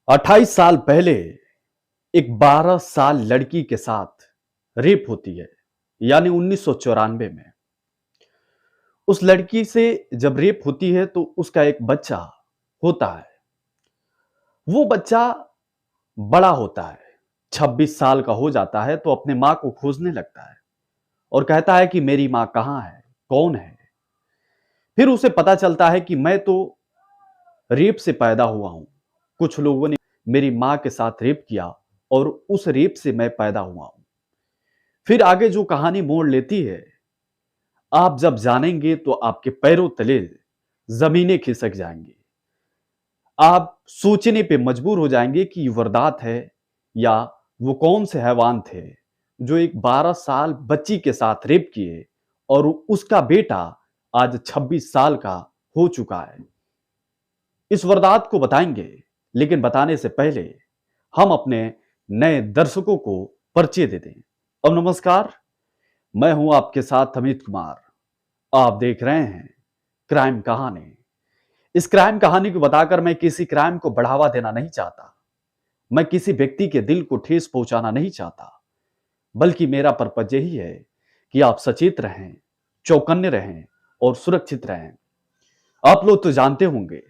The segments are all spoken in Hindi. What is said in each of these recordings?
28 साल पहले एक 12 साल लड़की के साथ रेप होती है, यानी 1994 में। उस लड़की से जब रेप होती है तो उसका एक बच्चा होता है। वो बच्चा बड़ा होता है, 26 साल का हो जाता है तो अपने माँ को खोजने लगता है और कहता है कि मेरी माँ कहाँ है, कौन है। फिर उसे पता चलता है कि मैं तो रेप से पैदा हुआ हूं। कुछ लोगों ने मेरी माँ के साथ रेप किया और उस रेप से मैं पैदा हुआ हूं। फिर आगे जो कहानी मोड़ लेती है, आप जब जानेंगे तो आपके पैरों तले जमीनें खिसक जाएंगी। आप सोचने पे मजबूर हो जाएंगे कि ये वारदात है या वो कौन से हैवान थे जो एक 12 साल बच्ची के साथ रेप किए और उसका बेटा आज 26 साल का हो चुका है। इस वारदात को बताएंगे, लेकिन बताने से पहले हम अपने नए दर्शकों को परिचय दे दें। अब नमस्कार, मैं हूं आपके साथ अमित कुमार। आप देख रहे हैं क्राइम कहानी। इस क्राइम कहानी को बताकर मैं किसी क्राइम को बढ़ावा देना नहीं चाहता। मैं किसी व्यक्ति के दिल को ठेस पहुंचाना नहीं चाहता, बल्कि मेरा पर्पज यही है कि आप सचेत रहें, चौकन्ने रहें और सुरक्षित रहें। आप लोग तो जानते होंगे,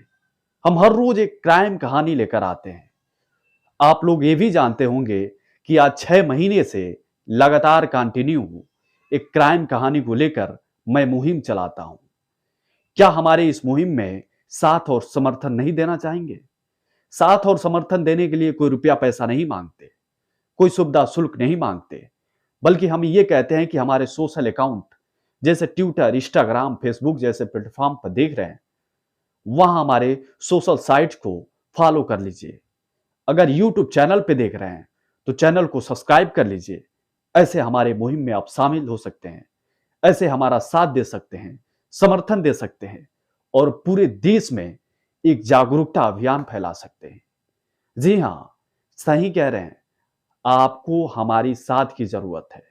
हम हर रोज एक क्राइम कहानी लेकर आते हैं। आप लोग ये भी जानते होंगे कि आज 6 महीने से लगातार कंटिन्यू एक क्राइम कहानी को लेकर मैं मुहिम चलाता हूं। क्या हमारे इस मुहिम में साथ और समर्थन नहीं देना चाहेंगे? साथ और समर्थन देने के लिए कोई रुपया पैसा नहीं मांगते, कोई सुविधा शुल्क नहीं मांगते, बल्कि हम ये कहते हैं कि हमारे सोशल अकाउंट जैसे ट्विटर, इंस्टाग्राम, फेसबुक जैसे प्लेटफॉर्म पर देख रहे हैं, वहां हमारे सोशल साइट को फॉलो कर लीजिए। अगर यूट्यूब चैनल पे देख रहे हैं तो चैनल को सब्सक्राइब कर लीजिए। ऐसे हमारे मुहिम में आप शामिल हो सकते हैं, ऐसे हमारा साथ दे सकते हैं, समर्थन दे सकते हैं और पूरे देश में एक जागरूकता अभियान फैला सकते हैं। जी हां, सही कह रहे हैं, आपको हमारी साथ की जरूरत है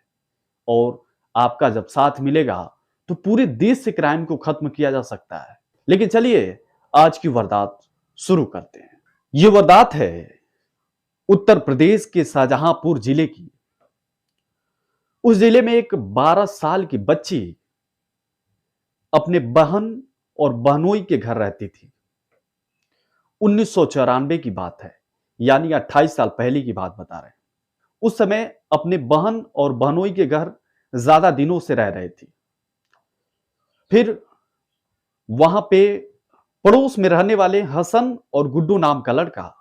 और आपका जब साथ मिलेगा तो पूरे देश से क्राइम को खत्म किया जा सकता है। लेकिन चलिए आज की वारदात शुरू करते हैं। ये वारदात है उत्तर प्रदेश के शाहजहांपुर जिले की। उस जिले में एक 12 साल की बच्ची अपने बहन और बहनोई के घर रहती थी। 1994 की बात है, यानी 28 साल पहले की बात बता रहे हैं। उस समय अपने बहन और बहनोई के घर ज्यादा दिनों से रह रहे थी। फिर वहां पे पड़ोस में रहने वाले हसन और गुड्डू नाम का लड़का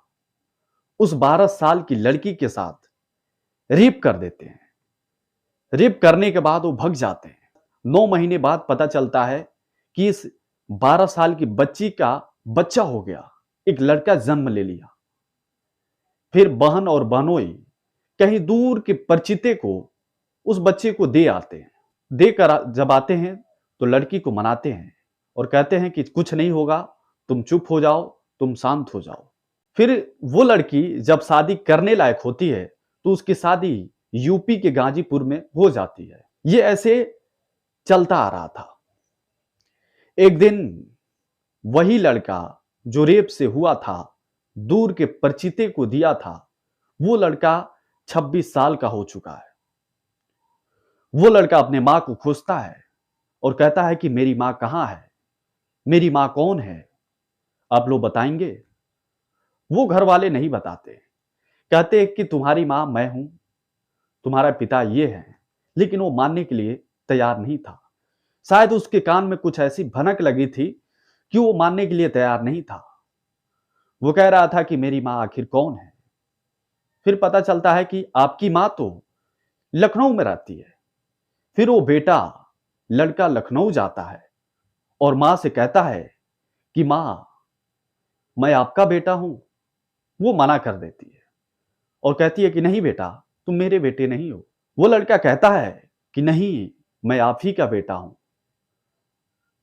उस 12 साल की लड़की के साथ रेप कर देते हैं। रेप करने के बाद वो भग जाते हैं। 9 महीने बाद पता चलता है कि इस 12 साल की बच्ची का बच्चा हो गया, एक लड़का जन्म ले लिया। फिर बहन और बहनोई कहीं दूर के परिचिते को उस बच्चे को दे आते हैं। देकर जब आते हैं तो लड़की को मनाते हैं और कहते हैं कि कुछ नहीं होगा, तुम चुप हो जाओ, तुम शांत हो जाओ। फिर वो लड़की जब शादी करने लायक होती है तो उसकी शादी यूपी के गाजीपुर में हो जाती है। ये ऐसे चलता आ रहा था। एक दिन वही लड़का जो रेप से हुआ था, दूर के परिचिते को दिया था, वो लड़का 26 साल का हो चुका है। वो लड़का अपने मां को खोजता है और कहता है कि मेरी मां कहां है, मेरी मां कौन है, आप लोग बताएंगे? वो घर वाले नहीं बताते, कहते हैं कि तुम्हारी मां मैं हूं, तुम्हारा पिता ये है। लेकिन वो मानने के लिए तैयार नहीं था। शायद उसके कान में कुछ ऐसी भनक लगी थी कि वो मानने के लिए तैयार नहीं था। वो कह रहा था कि मेरी मां आखिर कौन है। फिर पता चलता है कि आपकी मां तो लखनऊ में रहती है। फिर वो बेटा लड़का लखनऊ जाता है और मां से कहता है कि मां, मैं आपका बेटा हूं। वो मना कर देती है और कहती है कि नहीं बेटा, तुम मेरे बेटे नहीं हो। वो लड़का कहता है कि नहीं, मैं आप ही का बेटा हूं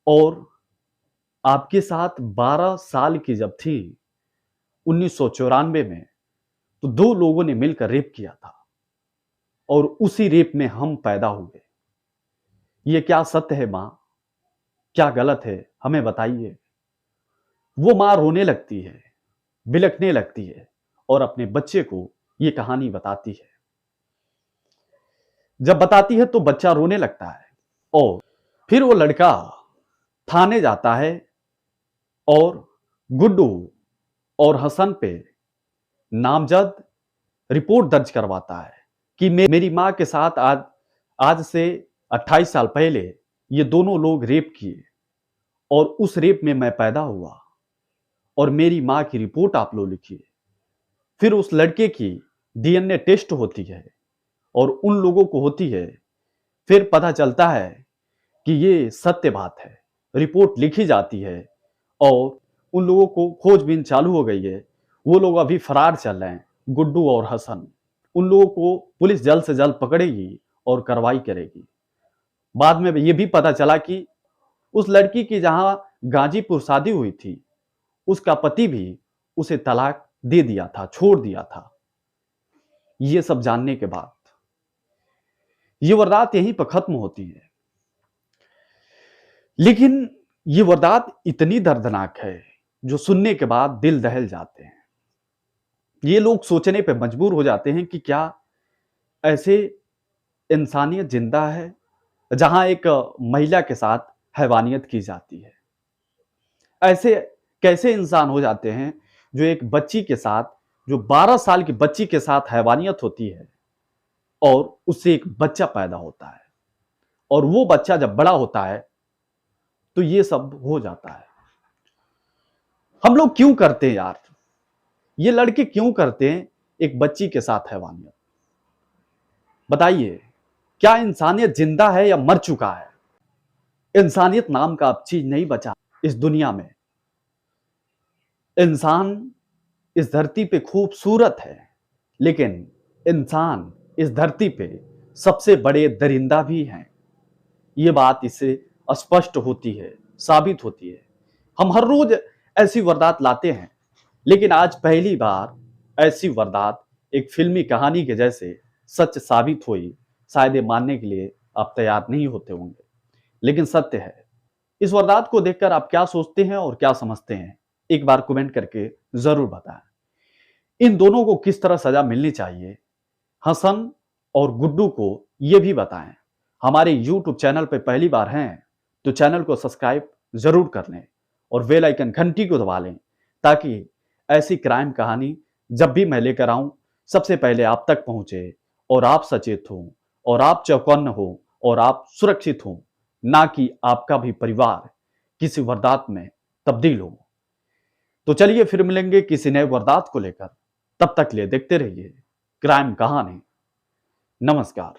और आपके साथ 12 साल की जब थी 1994 में, तो दो लोगों ने मिलकर रेप किया था और उसी रेप में हम पैदा हुए। ये क्या सत्य है मां, क्या गलत है, हमें बताइए। वो मां रोने लगती है, बिलखने लगती है और अपने बच्चे को ये कहानी बताती है। जब बताती है तो बच्चा रोने लगता है और फिर वो लड़का थाने जाता है और गुड्डू और हसन पे नामजद रिपोर्ट दर्ज करवाता है कि मेरी मां के साथ आज आज से 28 साल पहले ये दोनों लोग रेप किए और उस रेप में मैं पैदा हुआ और मेरी मां की रिपोर्ट आप लोग लिखिए। फिर उस लड़के की डीएनए टेस्ट होती है और उन लोगों को होती है। फिर पता चलता है कि ये सत्य बात है। रिपोर्ट लिखी जाती है और उन लोगों को खोजबीन चालू हो गई है। वो लोग अभी फरार चल रहे हैं, गुड्डू और हसन। उन लोगों को पुलिस जल्द से जल्द पकड़ेगी और कार्रवाई करेगी। बाद में ये भी पता चला कि उस लड़की की जहां गाजीपुर शादी हुई थी, उसका पति भी उसे तलाक दे दिया था, छोड़ दिया था। ये सब जानने के बाद ये वारदात यहीं पर खत्म होती है। लेकिन ये वारदात इतनी दर्दनाक है जो सुनने के बाद दिल दहल जाते हैं। ये लोग सोचने पे मजबूर हो जाते हैं कि क्या ऐसे इंसानियत जिंदा है जहां एक महिला के साथ हैवानियत की जाती है। ऐसे कैसे इंसान हो जाते हैं जो एक बच्ची के साथ, जो 12 साल की बच्ची के साथ हैवानियत होती है और उससे एक बच्चा पैदा होता है और वो बच्चा जब बड़ा होता है तो ये सब हो जाता है। हम लोग क्यों करते हैं यार? ये लड़के क्यों करते हैं एक बच्ची के साथ हैवानियत? बताइए, क्या इंसानियत जिंदा है या मर चुका है? इंसानियत नाम का अब चीज नहीं बचा इस दुनिया में। इंसान इस धरती पे खूबसूरत है, लेकिन इंसान इस धरती पे सबसे बड़े दरिंदा भी हैं। ये बात इससे स्पष्ट होती है, साबित होती है। हम हर रोज ऐसी वारदात लाते हैं, लेकिन आज पहली बार ऐसी वारदात एक फिल्मी कहानी के जैसे सच साबित हुई। शायद ये मानने के लिए आप तैयार नहीं होते होंगे, लेकिन सत्य है। इस वारदात को देखकर आप क्या सोचते हैं और क्या समझते हैं, एक बार कमेंट करके जरूर बताएं। इन दोनों को किस तरह सजा मिलनी चाहिए, हसन और गुड्डू को यह भी बताएं। हमारे YouTube चैनल पर पहली बार हैं तो चैनल को सब्सक्राइब जरूर कर लें और बेल आइकन घंटी को दबा लें, ताकि ऐसी क्राइम कहानी जब भी मैं लेकर आऊं सबसे पहले आप तक पहुंचे और आप सचेत हो और आप चौकन्न हो और आप सुरक्षित हो, ना कि आपका भी परिवार किसी वारदात में तब्दील हो। तो चलिए फिर मिलेंगे किसी नए वारदात को लेकर। तब तक लिए देखते रहिए क्राइम कहानी। नमस्कार।